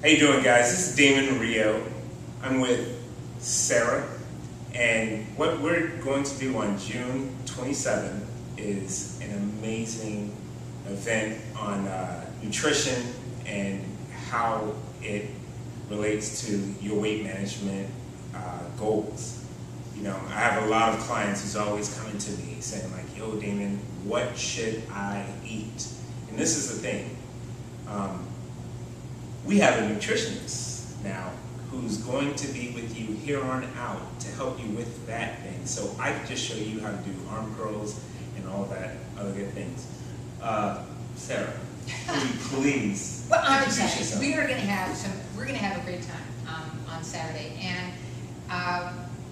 How you doing, guys? This is Damon Reio. I'm with Sarah, and what we're going to do on June 27th is an amazing event on nutrition and how it relates to your weight management goals. You know, I have a lot of clients who's always coming to me saying like, yo, Damon, what should I eat? And this is the thing. We have a nutritionist now who's going to be with you here on out to help you with that thing. So I can just show you how to do arm curls and all that other good things. Sarah, please well, I'm introduce excited. yourself. We're going to have a great time on Saturday, and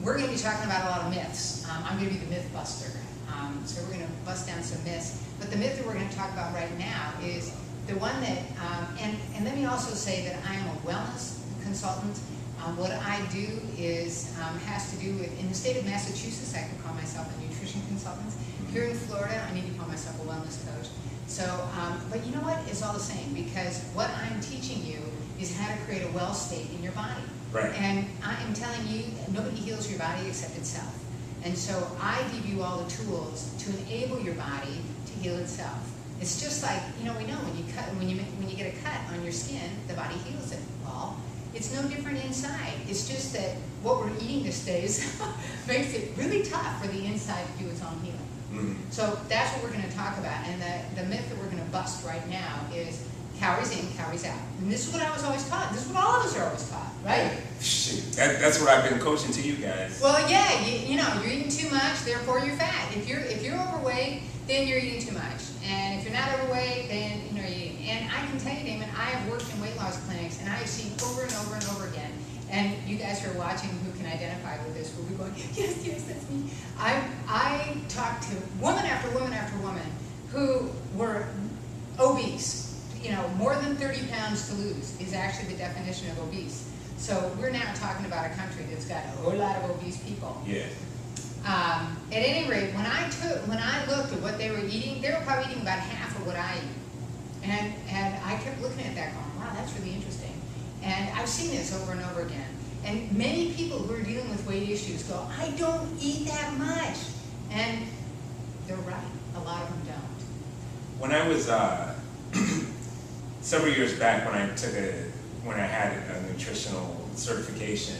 we're going to be talking about a lot of myths. I'm going to be the myth buster. So we're going to bust down some myths. But the myth that we're going to talk about right now is the one that, and let me also say that I am a wellness consultant. What I do is, has to do with, in the state of Massachusetts, I can call myself a nutrition consultant. Here in Florida, I need to call myself a wellness coach. So, but you know what? It's all the same, because what I'm teaching you is how to create a well state in your body. Right. And I am telling you, nobody heals your body except itself. And so I give you all the tools to enable your body to heal itself. It's just like, you know, we know when you get a cut on your skin, the body heals it. Well, it's no different inside. It's just that what we're eating these days makes it really tough for the inside to do its own healing. Mm-hmm. So that's what we're going to talk about. And the myth that we're going to bust right now is calories in, calories out. And this is what I was always taught. This is what all of us are always taught, right? Shoot, that's what I've been coaching to you guys. Well, yeah, you know, you're eating too much, therefore you're fat. If you're overweight, then you're eating too much. And if you're not overweight, then you know you're eating. And I can tell you, Damon, I have worked in weight loss clinics, and I have seen over and over and over again. And you guys who are watching who can identify with this will be going, yes, yes, that's me. I talked to woman after woman after woman who were obese. You know, more than 30 pounds to lose is actually the definition of obese. So we're now talking about a country that's got a whole lot of obese people. Yeah. At any rate, when I looked at what they were eating, they were probably eating about half of what I eat. And I kept looking at that going, wow, that's really interesting. And I've seen this over and over again. And many people who are dealing with weight issues go, I don't eat that much. And they're right. A lot of them don't. When I was several years back, when I had a nutritional certification,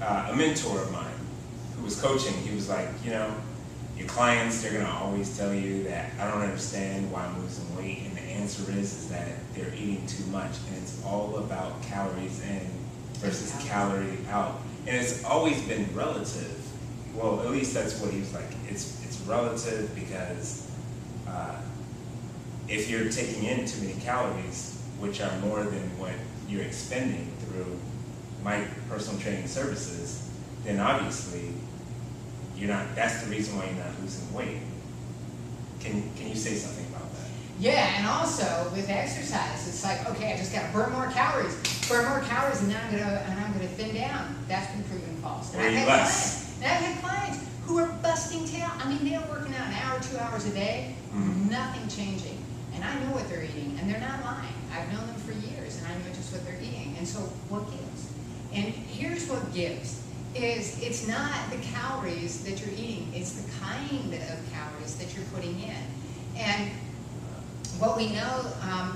a mentor of mine who was coaching, he was like, you know, your clients, they're going to always tell you that I don't understand why I'm losing weight, and the answer is that they're eating too much, and it's all about calories in versus calorie out. And it's always been relative. Well, at least that's what he was like. It's relative because if you're taking in too many calories, which are more than what you're expending through my personal training services, then obviously you're not. That's the reason why you're not losing weight. Can you say something about that? Yeah, and also with exercise, it's like, okay, I just got to burn more calories, and now I'm gonna thin down. That's been proven false. And I've had clients who are busting tail. I mean, they're working out an hour, 2 hours a day, nothing changing. And I know what they're eating, and they're not lying. I've known them for years, and I know just what they're eating. And so what gives? And here's what gives, is it's not the calories that you're eating, it's the kind of calories that you're putting in. And what we know,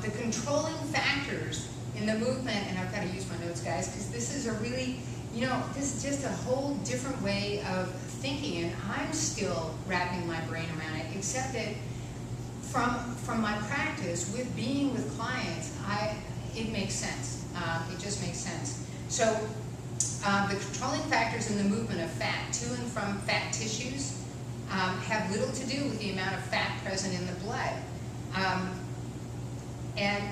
the controlling factors in the movement, and I've got to use my notes, guys, because this is a really, you know, this is just a whole different way of thinking, and I'm still wrapping my brain around it, except that from my practice with being with clients, it makes sense. It just makes sense. So the controlling factors in the movement of fat to and from fat tissues have little to do with the amount of fat present in the blood. And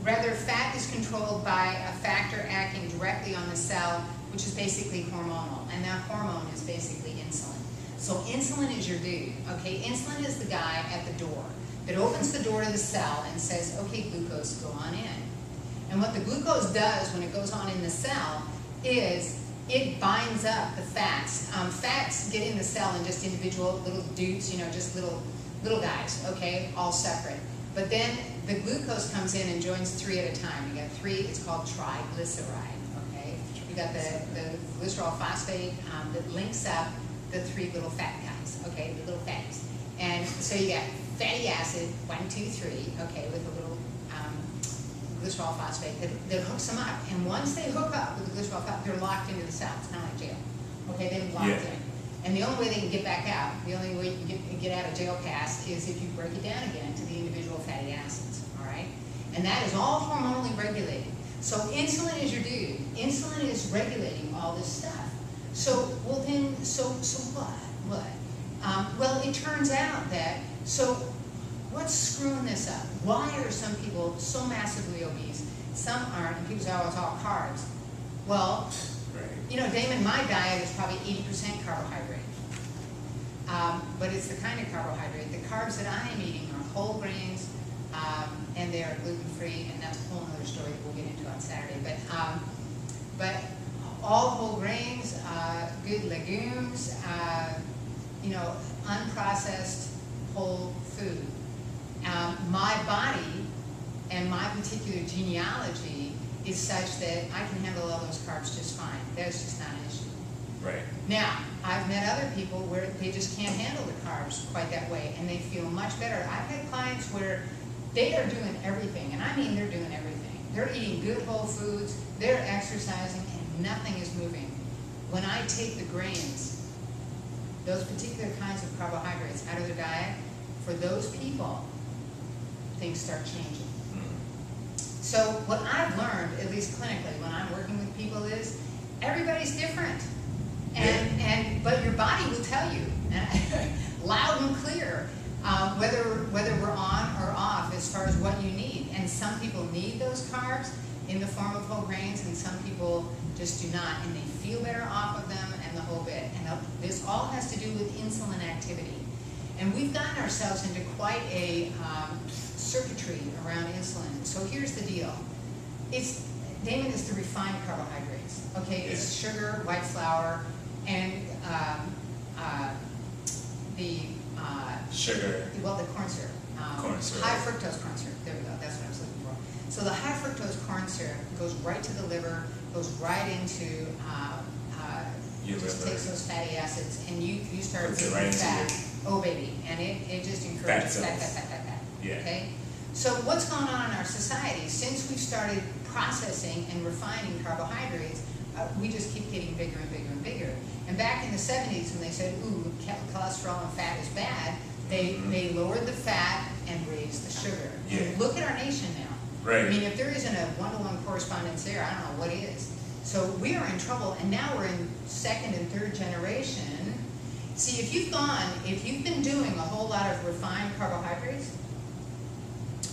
rather, fat is controlled by a factor acting directly on the cell, which is basically hormonal. And that hormone is basically insulin. So insulin is your dude, okay? Insulin is the guy at the door that opens the door to the cell and says, okay, glucose, go on in. And what the glucose does when it goes on in the cell is it binds up the fats. Fats get in the cell in just individual little dudes, you know, just little guys, okay, all separate. But then the glucose comes in and joins 3 at a time. You got 3, it's called triglyceride, okay? You got the glycerol phosphate that links up the 3 little fat guys, okay, the little fatties. And so you got fatty acid, 1, 2, 3, okay, with a little glycerol phosphate that hooks them up. And once they hook up with the glycerol phosphate, they're locked into the cell. It's kind of like jail, okay? They've been locked in. And the only way they can get back out, the only way you can get out of jail pass is if you break it down again to the individual fatty acids, all right? And that is all hormonally regulated. So insulin is your dude. Insulin is regulating all this stuff. So, well then, so what? Well, it turns out that, so what's screwing this up? Why are some people so massively obese? Some aren't, and people say, oh, it's all carbs. Well, you know, Damon, my diet is probably 80% carbohydrate. But it's the kind of carbohydrate, the carbs that I am eating are whole grains, and they are gluten-free, and that's a whole other story that we'll get into on Saturday. But all whole grains, good legumes, you know, unprocessed whole food. My body and my particular genealogy is such that I can handle all those carbs just fine. That's just not an issue. Right. Now, I've met other people where they just can't handle the carbs quite that way, and they feel much better. I've had clients where they are doing everything, and I mean they're doing everything. They're eating good whole foods, they're exercising, and nothing is moving. When I take the grains, those particular kinds of carbohydrates out of their diet, for those people, things start changing. So what I've learned, at least clinically, when I'm working with people is, everybody's different. But your body will tell you, loud and clear, whether we're on or off as far as what you need. And some people need those carbs in the form of whole grains, and some people just do not, and they feel better off of them and the whole bit. And this all has to do with insulin activity. And we've gotten ourselves into quite a circuitry around insulin. So here's the deal. Damon is the refined carbohydrates. Okay, it's sugar, white flour, and sugar. Well, the corn syrup. Corn syrup. High fructose corn syrup. There we go. That's what I was looking for. So the high fructose corn syrup goes right to the liver, goes right into Your just liver. takes those fatty acids, and you start Puts it making right into fat. your- Oh baby, and it just encourages Fat fat. Yeah. Okay. So what's going on in our society? Since we've started processing and refining carbohydrates, we just keep getting bigger and bigger and bigger. And back in the 70s, when they said, ooh, cholesterol and fat is bad, they lowered the fat and raised the sugar. Yeah. And look at our nation now. Right. I mean, if there isn't a one-to-one correspondence there, I don't know what is. So we are in trouble, and now we're in 2nd and 3rd generation. See, if you've been doing a whole lot of refined carbohydrates,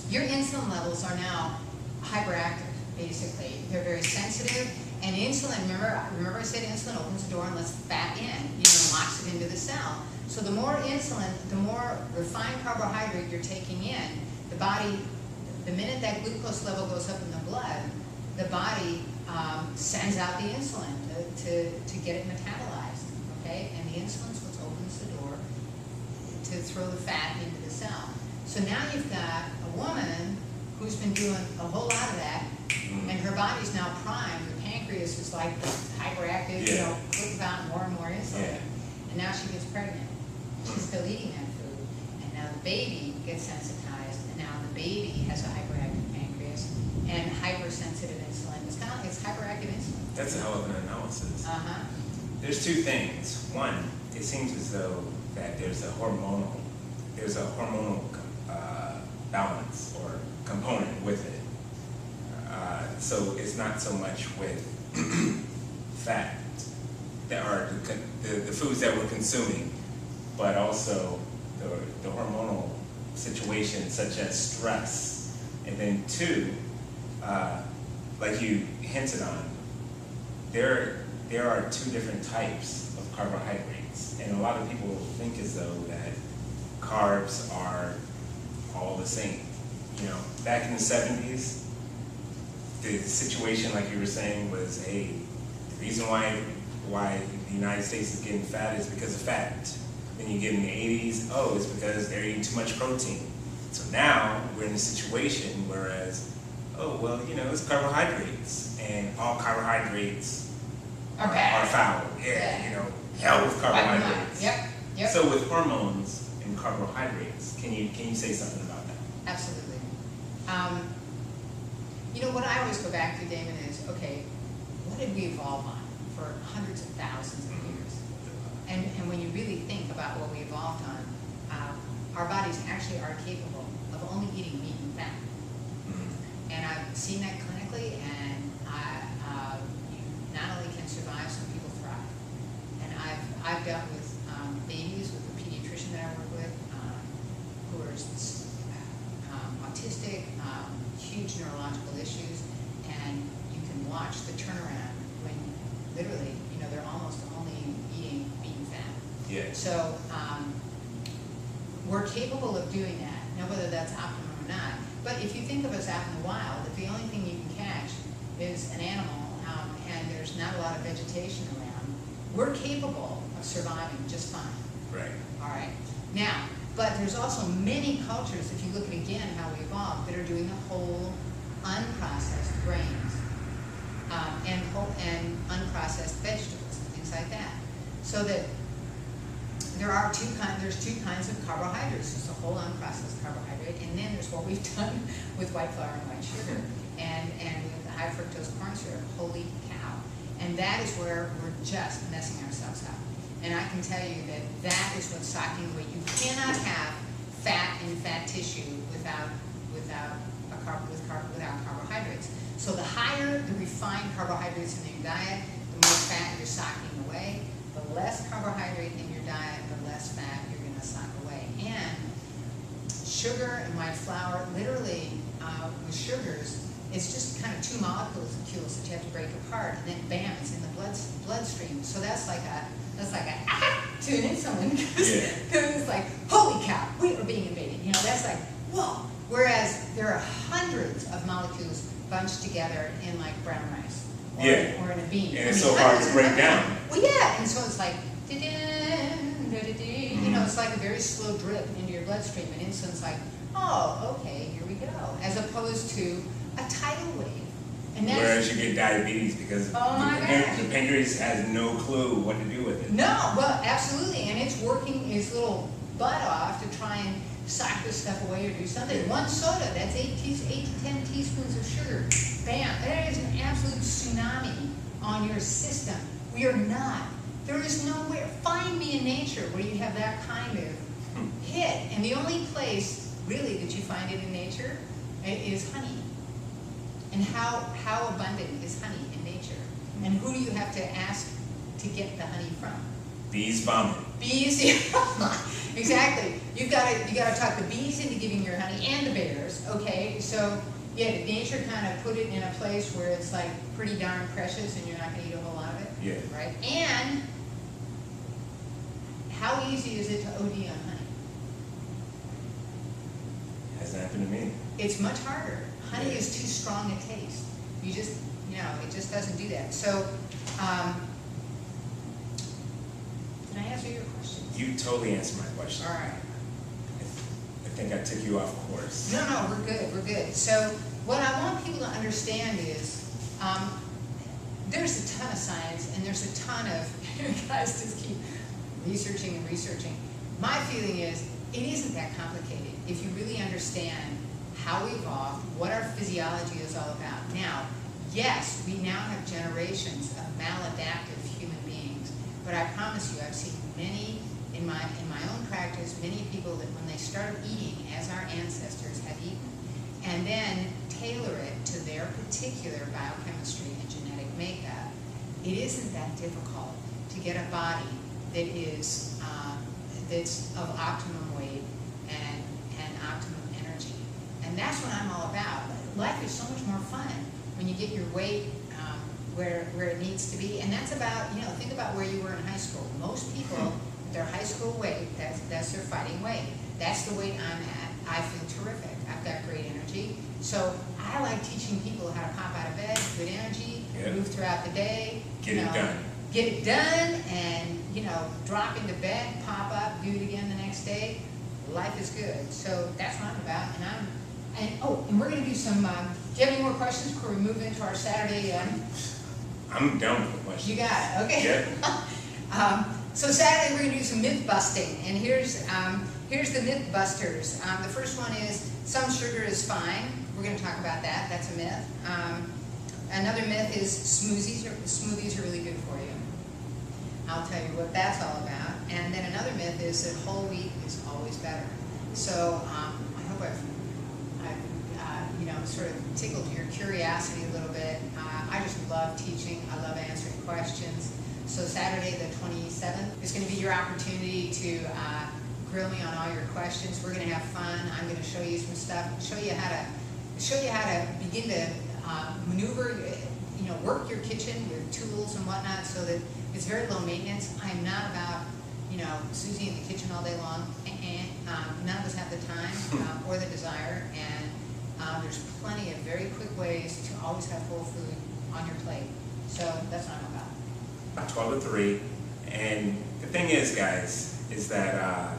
your insulin levels are now hyperactive, basically. They're very sensitive, and insulin, remember I said insulin opens the door and lets fat in, locks it into the cell. So the more insulin, the more refined carbohydrate you're taking in, the body, the minute that glucose level goes up in the blood, the body sends out the insulin to get it metabolized, okay? And the insulin's what opens the door to throw the fat into the cell. So now you've got a woman who's been doing a whole lot of that, and her body's now primed. The pancreas is like hyperactive, putting out more and more insulin. And now she gets pregnant. She's still eating that food. And now the baby gets sensitized, and now the baby has a hyperactive pancreas and hypersensitive insulin. It's hyperactive insulin. That's a hell of an analysis. Uh-huh. There's 2 things. One, it seems as though that there's a hormonal balance or component with it. So it's not so much with fat that are the foods that we're consuming, but also the hormonal situation, such as stress. And then 2, like you hinted on, there are 2 different types of carbohydrates, and a lot of people think as though that carbs are all the same. Back in the 70s, the situation, like you were saying, was, hey, the reason why the United States is getting fat is because of fat. Then you get in the 80s, oh, it's because they're eating too much protein. So now we're in a situation whereas, oh, well, it's carbohydrates, and all carbohydrates Are bad. are foul. Yeah. Hell with Wipe 'em out. carbohydrates. Yep. So with hormones and carbohydrates, can you say something about that? Absolutely. What I always go back to, Damon, is, okay, what did we evolve on for hundreds of thousands of years? And when you really think about what we evolved on, our bodies actually are capable of only eating meat and fat. And I've seen that clinically, and you not only can survive, some people thrive. And I've dealt with babies with a pediatrician that I work with who are autistic, huge neurological issues, and you can watch the turnaround when literally, they're almost only eating meat and fat. Yeah. So we're capable of doing that. Now, whether that's optimum or not, but if you think of us out in the wild, if the only thing you can catch is an animal and there's not a lot of vegetation around, we're capable of surviving just fine. Right. All right. Now, but there's also many cultures, if you look at again how we evolved, that are doing the whole unprocessed grains and unprocessed vegetables and things like that. So that there's two kinds of carbohydrates. There's the whole unprocessed carbohydrate, and then there's what we've done with white flour and white sugar, and with the high fructose corn syrup. Holy cow! And that is where we're just messing ourselves up. And I can tell you that is what's socking away. You cannot have fat in fat tissue without carbohydrates. So the higher the refined carbohydrates in your diet, the more fat you're socking away. The less carbohydrate in your diet, the less fat you're going to sock away. And sugar and white flour, literally with sugars, it's just kind of two molecules that you have to break apart, and then bam, it's in the bloodstream. So that's like a to an insulin, because it's like, holy cow, we are being invaded. That's like, whoa. Whereas there are hundreds of molecules bunched together in like brown rice or in a bean. And it's so hard to break down. Well, yeah, and so it's like, it's like a very slow drip into your bloodstream, and insulin's like, oh, okay, here we go, as opposed to a tidal wave. And whereas you get diabetes because the pancreas has no clue what to do with it. No, well, absolutely, and it's working its little butt off to try and sock this stuff away or do something. Yeah. One soda, that's 8 to 10 teaspoons of sugar. Bam, that is an absolute tsunami on your system. We are not. There is nowhere. Find me in nature where you have that kind of hit. And the only place, really, that you find it in nature is honey. And how abundant is honey in nature? And who do you have to ask to get the honey from? Bees vomit. Bees, exactly. You gotta talk the bees into giving your honey, and the bears. Okay, so did nature kind of put it in a place where it's like pretty darn precious, and you're not gonna eat a whole lot of it? Yeah. Right. And how easy is it to OD on honey? Hasn't happened to me. It's much harder. Honey is too strong a taste. You just, it just doesn't do that. So, did I answer your question? You totally answered my question. All right. I think I took you off course. No, we're good. So, what I want people to understand is, there's a ton of science, and there's a ton of, guys just keep researching and researching. My feeling is, it isn't that complicated if you really understand how we evolved, what our physiology is all about. Now, yes, we now have generations of maladaptive human beings, but I promise you, I've seen many, in my own practice, many people that when they started eating as our ancestors had eaten, and then tailor it to their particular biochemistry and genetic makeup, it isn't that difficult to get a body that is that's of optimum weight and optimum energy. And that's what I'm all about. Life is so much more fun when you get your weight where it needs to be. And that's about, think about where you were in high school. Most people, their high school weight, that's their fighting weight. That's the weight I'm at. I feel terrific. I've got great energy. So I like teaching people how to pop out of bed, good energy, move throughout the day. Get it done. Get it done, and drop into bed, pop up, do it again the next day. life is good. So that's what I'm about, and we're gonna do some, do you have any more questions before we move into our Saturday? I'm down with the question. You got it, okay. Yeah. So Saturday we're gonna do some myth busting, and here's the myth busters. The first one is some sugar is fine. We're gonna talk about that. That's a myth. Another myth is smoothies are really good for you. I'll tell you what that's all about. And then another myth is that whole wheat is always better. So I hope I've sort of tickled your curiosity a little bit. I just love teaching. I love answering questions. So Saturday the 27th is going to be your opportunity to grill me on all your questions. We're going to have fun. I'm going to show you some stuff. Show you how to begin to maneuver. Work your kitchen, your tools and whatnot, so that it's very low maintenance. I'm not about Susie in the kitchen all day long. None of us have the time or the desire, and there's plenty of very quick ways to always have whole food on your plate. So that's what I'm about. 12 to 3, and the thing is, guys, is that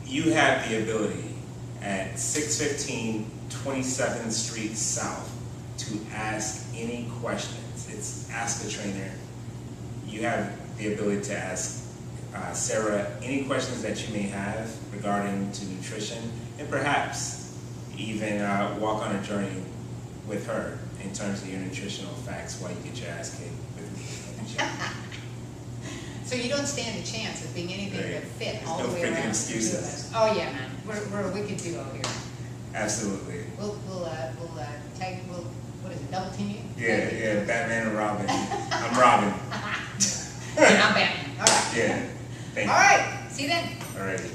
you have the ability at 615 27th Street South to ask any questions. It's Ask a Trainer. You have the ability to ask Sarah any questions that you may have regarding to nutrition, and perhaps even walk on a journey with her in terms of your nutritional facts while you get your ass kicked with me. So you don't stand a chance of being anything Right. but fit There's all no the way freaking around. excuses. Oh yeah, man, we're a wicked duo here. Absolutely. We'll tag. What is it? Double team you? Yeah, Batman and Robin. I'm Robin. And I'm Batman. All right. Yeah. Thank you. All right. See you then. All righty.